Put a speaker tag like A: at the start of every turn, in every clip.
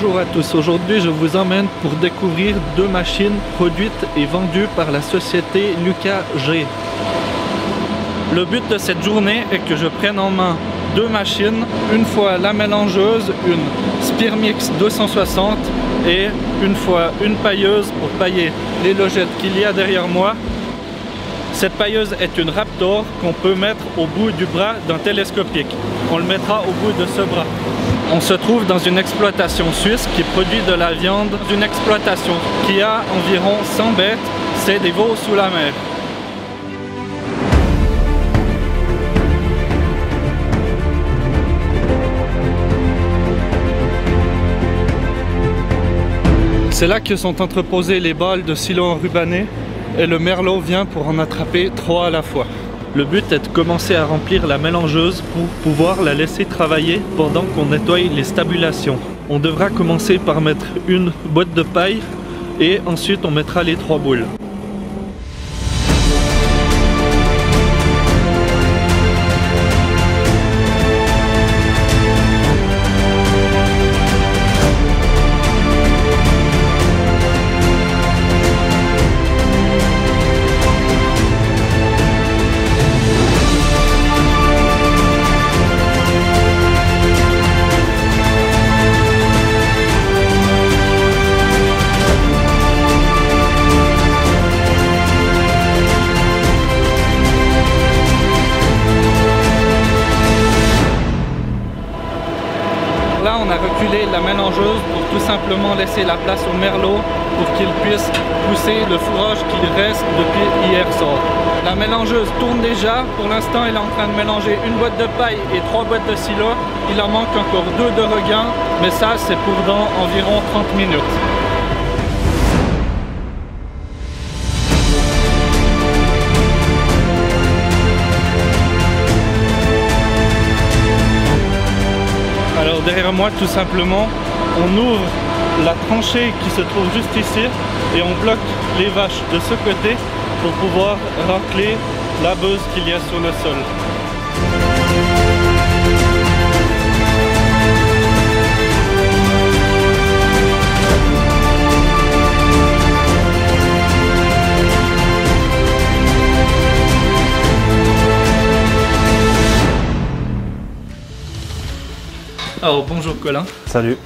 A: Bonjour à tous, aujourd'hui je vous emmène pour découvrir deux machines produites et vendues par la société Lucas G. Le but de cette journée est que je prenne en main deux machines, une fois la mélangeuse, une Spearmix 260 et une fois une pailleuse pour pailler les logettes qu'il y a derrière moi. Cette pailleuse est une Raptor qu'on peut mettre au bout du bras d'un télescopique. On le mettra au bout de ce bras. On se trouve dans une exploitation suisse qui produit de la viande, d'une exploitation qui a environ 100 bêtes, c'est des veaux sous la mer. C'est là que sont entreposées les balles de silo enrubanné et le merlot vient pour en attraper 3 à la fois. Le but est de commencer à remplir la mélangeuse pour pouvoir la laisser travailler pendant qu'on nettoie les stabulations. On devra commencer par mettre une boîte de paille et ensuite on mettra les 3 boules. Là, on a reculé la mélangeuse pour tout simplement laisser la place au merlot pour qu'il puisse pousser le fourrage qu'il reste depuis hier soir. La mélangeuse tourne déjà. Pour l'instant, elle est en train de mélanger une boîte de paille et 3 boîtes de silo. Il en manque encore 2 de regain, mais ça, c'est pour dans environ 30 minutes. Alors derrière moi, tout simplement, on ouvre la tranchée qui se trouve juste ici et on bloque les vaches de ce côté pour pouvoir racler la beuse qu'il y a sur le sol. Alors bonjour Colin.
B: Salut.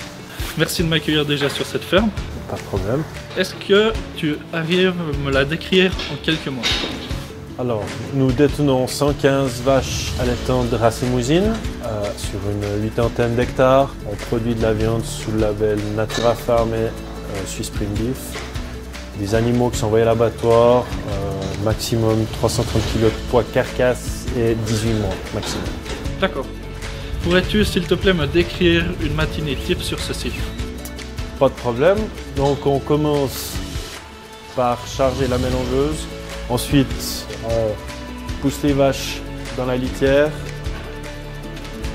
A: Merci de m'accueillir déjà sur cette ferme.
B: Pas de problème.
A: Est-ce que tu arrives à me la décrire en quelques mots?
B: Alors, nous détenons 115 vaches allaitantes de race limousine sur une 80 d'hectares. On produit de la viande sous le label Natura Farm et Swiss Spring Beef. Des animaux qui sont envoyés à l'abattoir, maximum 330 kg de poids carcasse et 18 mois maximum.
A: D'accord. Pourrais-tu, s'il te plaît, me décrire une matinée type sur ce site?
B: Pas de problème. Donc on commence par charger la mélangeuse. Ensuite, on pousse les vaches dans la litière.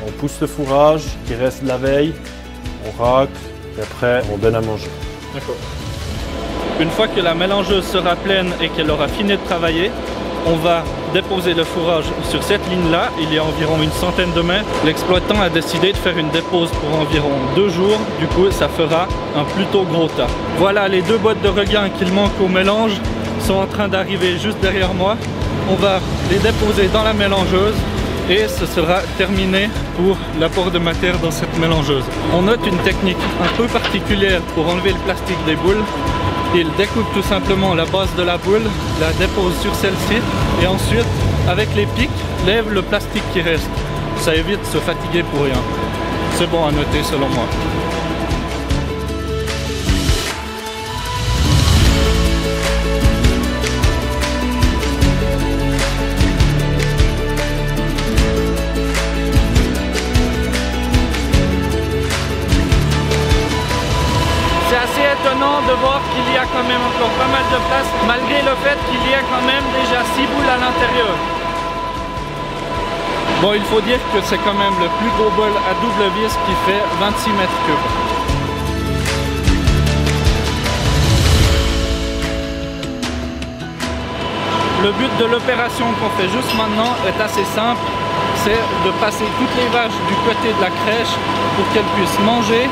B: On pousse le fourrage qui reste de la veille. On racle et après on donne à manger.
A: D'accord. Une fois que la mélangeuse sera pleine et qu'elle aura fini de travailler, on va déposer le fourrage sur cette ligne-là. Il y a environ une centaine de mètres. L'exploitant a décidé de faire une dépose pour environ 2 jours. Du coup, ça fera un plutôt gros tas. Voilà, les 2 boîtes de regain qu'il manque au mélange sont en train d'arriver juste derrière moi. On va les déposer dans la mélangeuse et ce sera terminé pour l'apport de matière dans cette mélangeuse. On note une technique un peu particulière pour enlever le plastique des boules. Il découpe tout simplement la base de la boule, la dépose sur celle-ci et ensuite, avec les pics, lève le plastique qui reste. Ça évite de se fatiguer pour rien. C'est bon à noter selon moi. C'est assez étonnant de voir qu'il y a quand même encore pas mal de place, malgré le fait qu'il y a quand même déjà 6 boules à l'intérieur. Bon, il faut dire que c'est quand même le plus gros bol à double vis qui fait 26 mètres cubes. Le but de l'opération qu'on fait juste maintenant est assez simple. c'est de passer toutes les vaches du côté de la crèche pour qu'elles puissent manger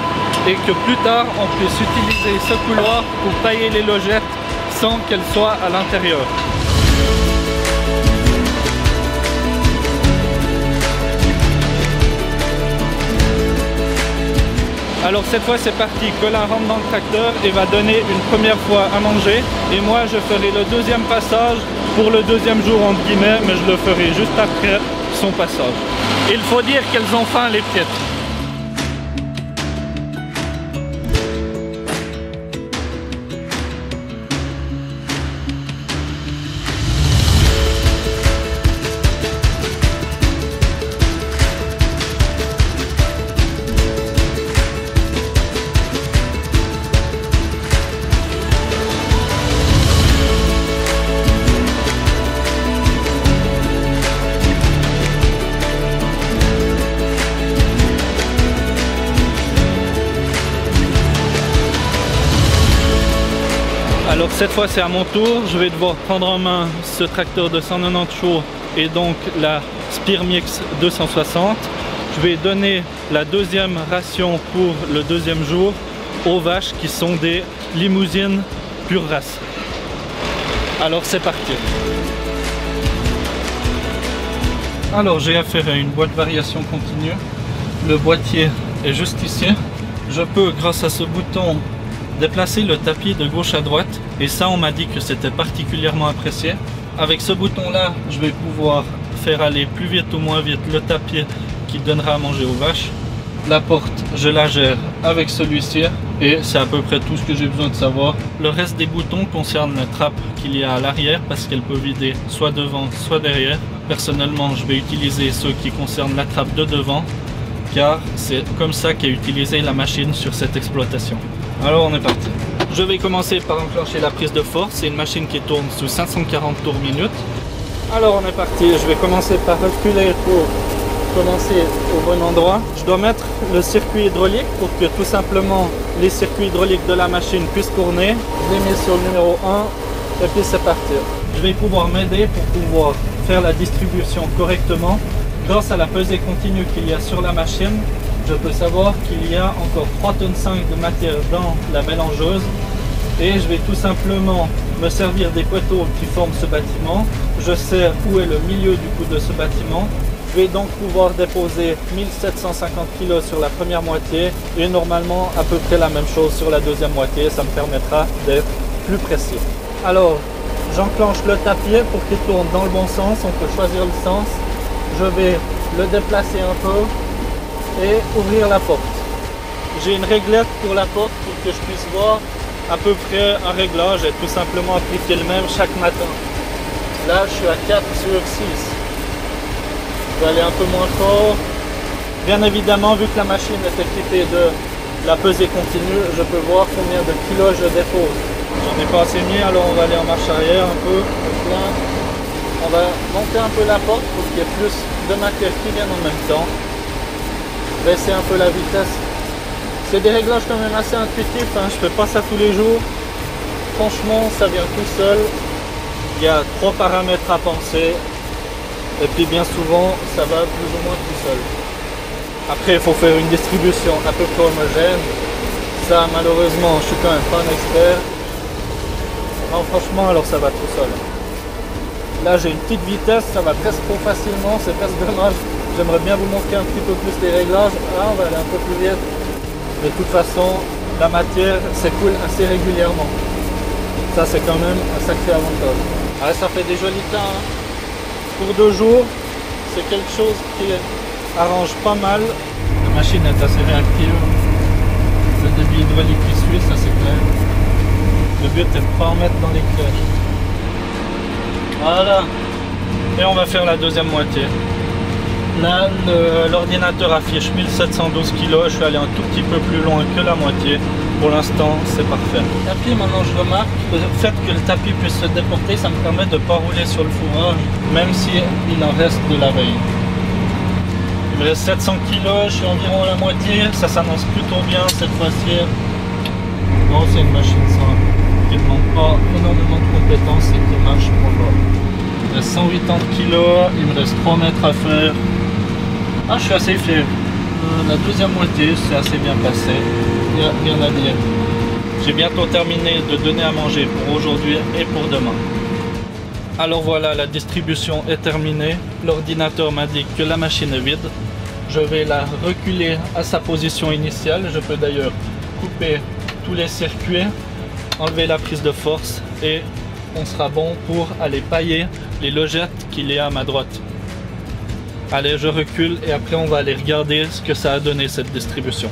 A: et que plus tard on puisse utiliser ce couloir pour tailler les logettes sans qu'elles soient à l'intérieur. Alors cette fois c'est parti, Colin rentre dans le tracteur et va donner une première fois à manger et moi je ferai le deuxième passage pour le deuxième jour entre guillemets, mais je le ferai juste après son passage. Il faut dire qu'elles ont faim les piètres. Alors cette fois c'est à mon tour, je vais devoir prendre en main ce tracteur de 190 chevaux et donc la Spearmix 260. Je vais donner la deuxième ration pour le deuxième jour aux vaches qui sont des limousines pure race. Alors c'est parti. Alors j'ai affaire à une boîte variation continue. Le boîtier est juste ici. Je peux grâce à ce bouton déplacer le tapis de gauche à droite et ça on m'a dit que c'était particulièrement apprécié. Avec ce bouton là je vais pouvoir faire aller plus vite ou moins vite le tapis qui donnera à manger aux vaches. La porte je la gère avec celui-ci et c'est à peu près tout ce que j'ai besoin de savoir. Le reste des boutons concerne la trappe qu'il y a à l'arrière parce qu'elle peut vider soit devant soit derrière. Personnellement je vais utiliser ceux qui concernent la trappe de devant car c'est comme ça qu'est utilisée la machine sur cette exploitation. Alors on est parti. Je vais commencer par enclencher la prise de force. C'est une machine qui tourne sous 540 tours minute. Alors on est parti. Je vais commencer par reculer pour commencer au bon endroit. Je dois mettre le circuit hydraulique pour que tout simplement les circuits hydrauliques de la machine puissent tourner. Je l'ai mis sur le numéro 1 et puis c'est parti. Je vais pouvoir m'aider pour pouvoir faire la distribution correctement. Grâce à la pesée continue qu'il y a sur la machine, je peux savoir qu'il y a encore 3,5 tonnes de matière dans la mélangeuse et je vais tout simplement me servir des poteaux qui forment ce bâtiment. Je sais où est le milieu du coup de ce bâtiment. Je vais donc pouvoir déposer 1750 kg sur la première moitié et normalement à peu près la même chose sur la deuxième moitié. Ça me permettra d'être plus précis. Alors j'enclenche le tapis pour qu'il tourne dans le bon sens. On peut choisir le sens. Je vais le déplacer un peu et ouvrir la porte. J'ai une réglette pour la porte pour que je puisse voir à peu près un réglage et tout simplement appliquer le même chaque matin. Là je suis à 4 sur 6. Je vais aller un peu moins fort. Bien évidemment vu que la machine est équipée de la pesée continue, je peux voir combien de kilos je dépose. J'en ai pas assez mis, alors on va aller en marche arrière un peu. On va monter un peu la porte pour qu'il y ait plus de matière qui vienne en même temps. Baisser un peu la vitesse. C'est des réglages quand même assez intuitifs, hein. Je fais pas ça tous les jours. Franchement, ça vient tout seul. Il y a 3 paramètres à penser. Et puis bien souvent, ça va plus ou moins tout seul. Après, il faut faire une distribution à peu près homogène. Ça, malheureusement, je suis quand même pas un expert. Non, franchement, alors ça va tout seul. Là, j'ai une petite vitesse, ça va presque trop facilement, c'est presque dommage. J'aimerais bien vous montrer un petit peu plus les réglages. Là, on va aller un peu plus vite. De toute façon, la matière s'écoule assez régulièrement. Ça, c'est quand même un sacré avantage. Ah, ça fait des jolis temps. Hein. Pour 2 jours, c'est quelque chose qui arrange pas mal. La machine est assez réactive. Le débit hydraulique qui suit, ça c'est clair. Le but est de ne pas en mettre dans les crèches. Voilà. Et on va faire la deuxième moitié. Là, l'ordinateur affiche 1712 kg. Je suis allé un tout petit peu plus loin que la moitié. Pour l'instant, c'est parfait. Le tapis, maintenant je remarque, le fait que le tapis puisse se déporter, ça me permet de ne pas rouler sur le fourrage, même si il en reste de la veille. Il me reste 700 kg, je suis environ à la moitié. Ça s'annonce plutôt bien cette fois-ci. Bon, c'est une machine simple, qui ne demande pas énormément de compétences et qui marche pour moi. Il me reste 180 kg, il me reste 3 mètres à faire. Ah, je suis assez fier. La deuxième moitié s'est assez bien passée. Il n'y a rien à dire. J'ai bientôt terminé de donner à manger pour aujourd'hui et pour demain. Alors voilà, la distribution est terminée. L'ordinateur m'indique que la machine est vide. Je vais la reculer à sa position initiale. Je peux d'ailleurs couper tous les circuits, enlever la prise de force et on sera bon pour aller pailler les logettes qu'il y a à ma droite. Allez, je recule et après on va aller regarder ce que ça a donné cette distribution.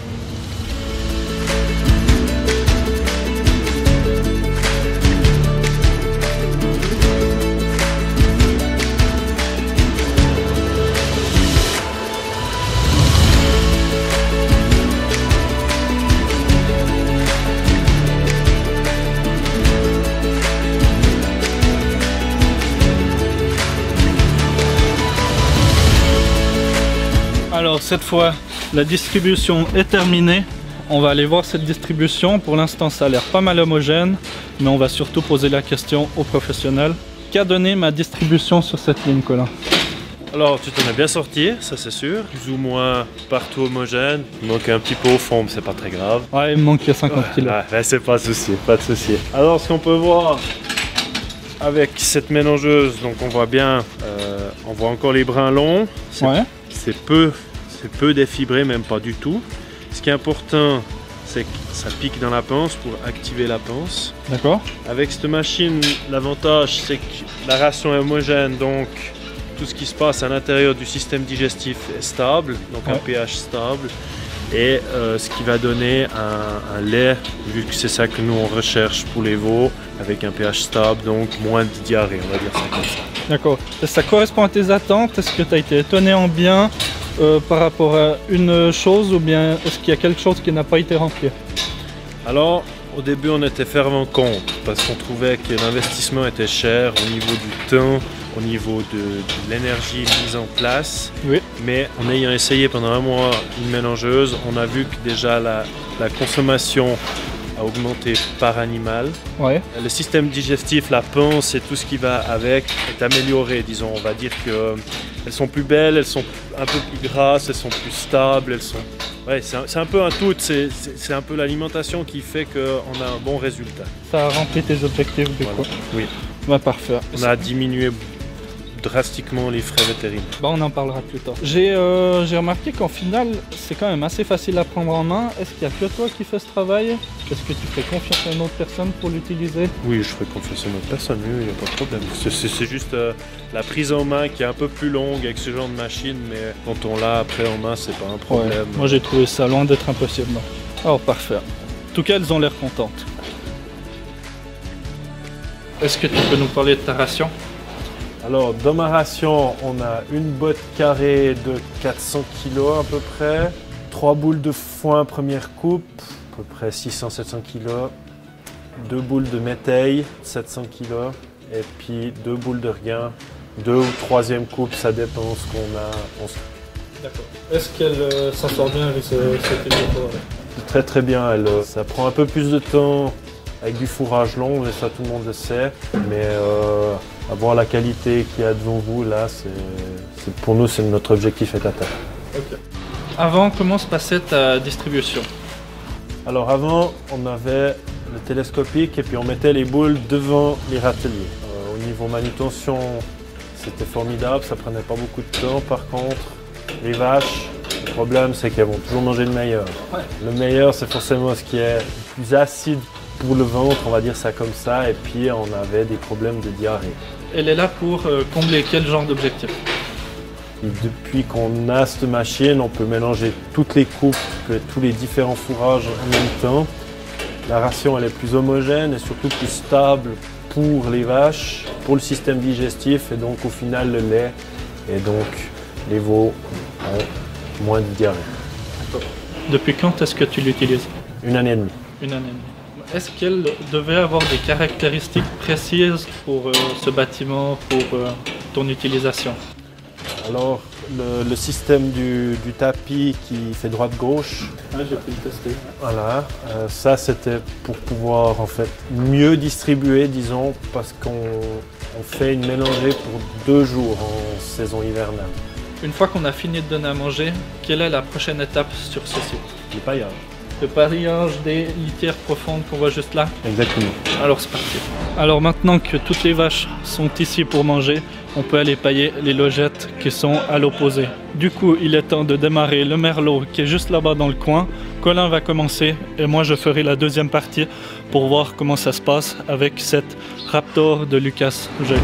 A: Alors cette fois, la distribution est terminée. On va aller voir cette distribution. Pour l'instant, ça a l'air pas mal homogène, mais on va surtout poser la question aux professionnels. Qu'a donné ma distribution sur cette ligne, Colin?
B: Alors, tu t'en es bien sorti, ça c'est sûr. Plus ou moins partout homogène. Il manque un petit peu au fond, mais c'est pas très grave.
A: Ouais, il me manque 50 kg.
B: Ouais, c'est pas de souci, pas de souci. Alors, ce qu'on peut voir avec cette mélangeuse, donc on voit bien, on voit encore les brins longs. C'est peu défibré, même pas du tout. Ce qui est important, c'est que ça pique dans la panse pour activer la panse.
A: D'accord.
B: Avec cette machine, l'avantage, c'est que la ration est homogène, donc tout ce qui se passe à l'intérieur du système digestif est stable, donc un pH stable. Et ce qui va donner un lait, vu que c'est ça que nous on recherche pour les veaux, avec un pH stable, donc moins de diarrhée, on va dire ça comme ça.
A: D'accord. Ça correspond à tes attentes? Est-ce que tu as été étonné en bien par rapport à une chose ou bien est-ce qu'il y a quelque chose qui n'a pas été rempli?
B: Alors, au début on était fervent contre parce qu'on trouvait que l'investissement était cher au niveau du temps, au niveau de l'énergie mise en place.
A: Oui.
B: Mais en ayant essayé pendant un mois une mélangeuse, on a vu que déjà la consommation a augmenté par animal.
A: Ouais.
B: Le système digestif, la panse et tout ce qui va avec est amélioré, disons. On va dire qu'elles sont plus belles, elles sont un peu plus grasses, elles sont plus stables, elles sont... Ouais, c'est un peu un tout, c'est un peu l'alimentation qui fait qu'on a un bon résultat.
A: Ça a rempli tes objectifs du coup?
B: Oui.
A: Ouais, parfait.
B: On a diminué drastiquement les frais vétérinaires.
A: Bah, on en parlera plus tard. J'ai remarqué qu'en final, c'est quand même assez facile à prendre en main. Est-ce qu'il n'y a que toi qui fais ce travail? Est-ce que tu fais confiance à une autre personne pour l'utiliser?
B: Oui, je ferai confiance à une autre personne, il n'y a pas de problème. C'est juste la prise en main qui est un peu plus longue avec ce genre de machine, mais quand on l'a après en main, c'est pas un problème.
A: Ouais, moi j'ai trouvé ça loin d'être impossible. Non. Alors parfait. En tout cas, elles ont l'air contentes. Est-ce que tu peux nous parler de ta ration?
B: Alors, dans ma ration, on a une botte carrée de 400 kg à peu près, 3 boules de foin première coupe, à peu près 600-700 kg, 2 boules de métail, 700 kg, et puis 2 boules de regain, 2 ou 3e coupe, ça dépend ce qu'on a.
A: D'accord. Est-ce qu'elle s'en sort bien avec cette émission?
B: Très très bien, ça prend un peu plus de temps avec du fourrage long, mais ça tout le monde le sait, mais avoir la qualité qu'il y a devant vous là, pour nous c'est notre objectif est atteint.
A: Okay. Avant, comment se passait ta distribution?
B: Alors avant, on avait le télescopique et puis on mettait les boules devant les râteliers. Au niveau manutention, c'était formidable, ça prenait pas beaucoup de temps. Par contre, les vaches, le problème c'est qu'elles vont toujours manger le meilleur. Ouais. Le meilleur c'est forcément ce qui est le plus acide pour le ventre, on va dire ça comme ça, et puis on avait des problèmes de diarrhée.
A: Elle est là pour combler quel genre d'objectif?
B: Depuis qu'on a cette machine, on peut mélanger toutes les coupes, tous les différents fourrages en même temps. La ration elle est plus homogène et surtout plus stable pour les vaches, pour le système digestif et donc au final le lait et donc les veaux ont moins de diarrhée.
A: Depuis quand est-ce que tu l'utilises?
B: 1 année et demie.
A: 1 année et demie. Est-ce qu'elle devait avoir des caractéristiques précises pour ce bâtiment, pour ton utilisation?
B: Alors, le système du tapis qui fait droite-gauche.
A: Ah, j'ai pu le tester.
B: Voilà, ça c'était pour pouvoir en fait mieux distribuer, disons, parce qu'on fait une mélangée pour 2 jours en saison hivernale.
A: Une fois qu'on a fini de donner à manger, quelle est la prochaine étape sur ce site?
B: Le paillage.
A: Le paillage des litières profondes qu'on voit juste là?
B: Exactement.
A: Alors c'est parti. Alors maintenant que toutes les vaches sont ici pour manger, on peut aller pailler les logettes qui sont à l'opposé. Du coup, il est temps de démarrer le merlot qui est juste là-bas dans le coin. Colin va commencer et moi je ferai la deuxième partie pour voir comment ça se passe avec cette Raptor de Lucas Joy.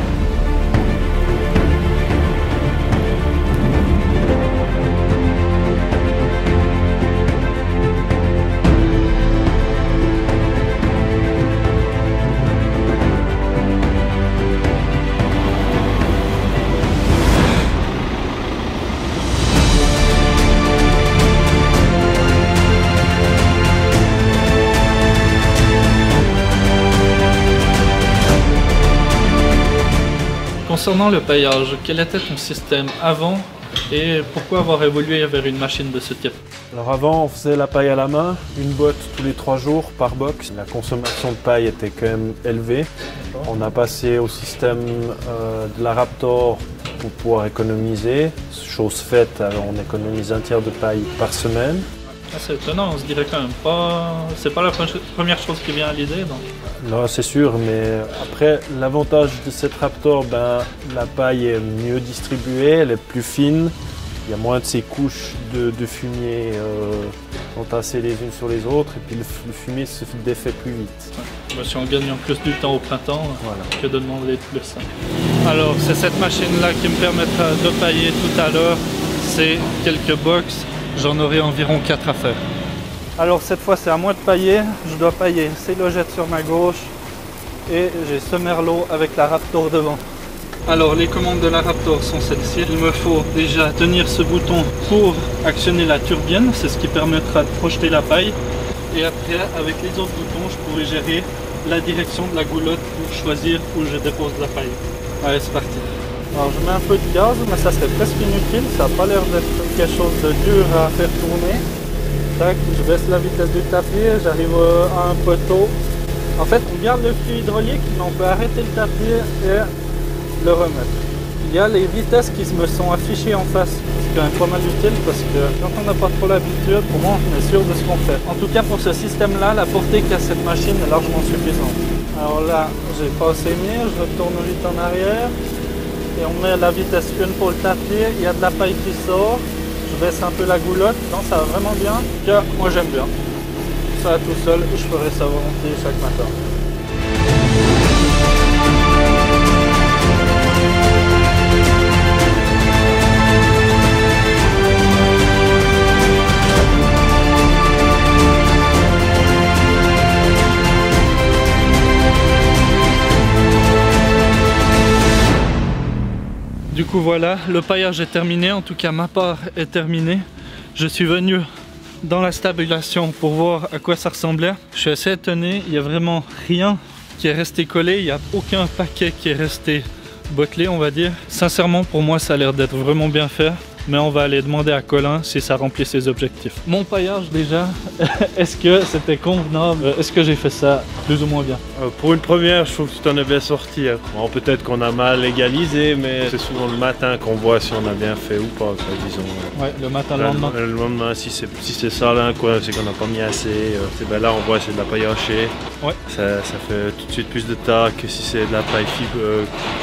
A: Concernant le paillage, quel était ton système avant et pourquoi avoir évolué vers une machine de ce type?
B: Alors avant, on faisait la paille à la main, une botte tous les 3 jours par box. La consommation de paille était quand même élevée. On a passé au système de la Raptor pour pouvoir économiser. Chose faite, alors on économise un tiers de paille par semaine.
A: Ah, c'est étonnant, on se dirait quand même pas... C'est pas la première chose qui vient à l'idée, donc...
B: Non, c'est sûr, mais après, l'avantage de cette Raptor, la paille est mieux distribuée, elle est plus fine. Il y a moins de ces couches de fumier entassées les unes sur les autres, et puis le fumier se défait plus vite.
A: Ouais. Bah, si on gagne en plus du temps au printemps,
B: voilà.
A: Que de demander de plus. Alors, c'est cette machine-là qui me permettra de pailler tout à l'heure. C'est quelques box. J'en aurai environ 4 à faire. Alors cette fois c'est à moi de pailler. Je dois pailler ces logettes sur ma gauche et j'ai ce merlot avec la Raptor devant. Alors les commandes de la Raptor sont celles-ci. Il me faut déjà tenir ce bouton pour actionner la turbine. C'est ce qui permettra de projeter la paille. Et après avec les autres boutons je pourrai gérer la direction de la goulotte pour choisir où je dépose la paille. Allez c'est parti. Alors je mets un peu de gaz, mais ça serait presque inutile, ça n'a pas l'air d'être quelque chose de dur à faire tourner. Tac, je baisse la vitesse du tapis, j'arrive à un poteau. En fait, on garde le flux hydraulique, mais on peut arrêter le tapis et le remettre. Il y a les vitesses qui me sont affichées en face, c'est quand même pas mal utile parce que quand on n'a pas trop l'habitude, au moins on est sûr de ce qu'on fait. En tout cas pour ce système-là, la portée qu'a cette machine est largement suffisante. Alors là, j'ai passé mieux, je retourne vite en arrière. Et on met la vitesse 1 pour le tapis, il y a de la paille qui sort, je baisse un peu la goulotte, non ça va vraiment bien, que moi j'aime bien. Ça tout seul, je ferai ça volontiers chaque matin. Du coup voilà, le paillage est terminé, en tout cas ma part est terminée. Je suis venu dans la stabulation pour voir à quoi ça ressemblait. Je suis assez étonné, il n'y a vraiment rien qui est resté collé, il n'y a aucun paquet qui est resté bottelé on va dire. Sincèrement pour moi ça a l'air d'être vraiment bien fait. Mais on va aller demander à Colin si ça remplit ses objectifs. Mon paillage déjà, est-ce que c'était convenable? Est-ce que j'ai fait ça plus ou moins bien?
B: Pour une première, je trouve que tu t'en es bien sorti. Bon, peut-être qu'on a mal égalisé, mais c'est souvent le matin qu'on voit si on a bien fait ou pas, quoi, disons.
A: Ouais, le matin, le lendemain.
B: Le lendemain, si c'est ça là, c'est qu'on n'a pas mis assez. Ben là, on voit c'est de la paille hachée.
A: Ouais.
B: Ça fait tout de suite plus de tas que si c'est de la paille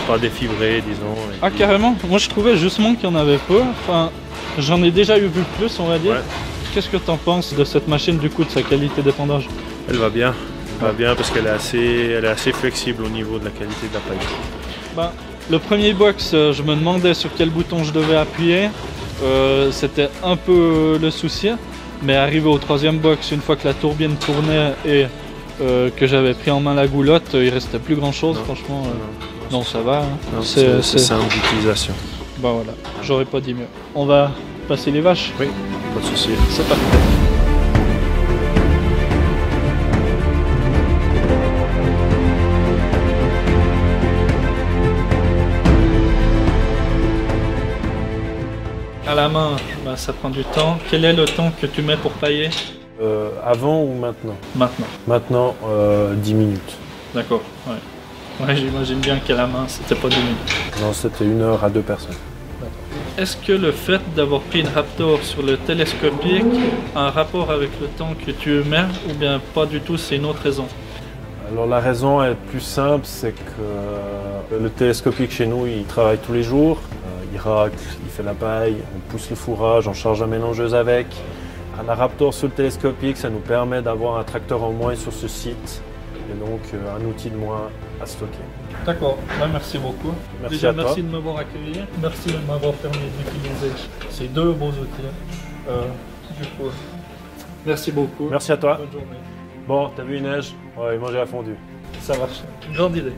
B: pas défibrée, disons.
A: Ah carrément? Moi je trouvais justement qu'il y en avait peu. Enfin, j'en ai déjà vu plus, on va dire. Ouais. Qu'est-ce que tu en penses de cette machine, du coup, de sa qualité d'épandage? Elle va bien. Elle va bien parce qu'elle est assez flexible au niveau de la qualité de la paille. Ben, le premier box, je me demandais sur quel bouton je devais appuyer. C'était un peu le souci. Mais arrivé au troisième box, une fois que la turbine tournait et que j'avais pris en main la goulotte, il restait plus grand chose, franchement. Non, ça va. Hein.
B: C'est simple d'utilisation.
A: Bah voilà, j'aurais pas dit mieux. On va passer les vaches?
B: Oui, pas de souci.
A: C'est parfait. À la main, bah, ça prend du temps. Quel est le temps que tu mets pour pailler?
B: Avant ou maintenant?
A: Maintenant.
B: Maintenant, 10 minutes.
A: D'accord, ouais. Ouais, j'imagine bien qu'à la main, c'était pas 10 minutes.
B: Non, c'était 1 heure à 2 personnes.
A: Est-ce que le fait d'avoir pris une Raptor sur le télescopique a un rapport avec le temps que tu mets ou bien pas du tout, c'est une autre raison?
B: Alors la raison est plus simple, c'est que le télescopique chez nous, il travaille tous les jours. Il racle, il fait la paille, on pousse le fourrage, on charge la mélangeuse avec. Un Raptor sur le télescopique, ça nous permet d'avoir un tracteur en moins sur ce site et donc un outil de moins à stocker.
A: D'accord, merci beaucoup.
B: Merci
A: Déjà,
B: à toi.
A: merci de m'avoir accueilli, merci de m'avoir permis d'utiliser ces deux beaux outils. Du coup, merci beaucoup.
B: Merci à toi.
A: Bonne journée.
B: Bon, t'as vu une neige? Ouais, manger à fondu.
A: Ça marche. Grande idée.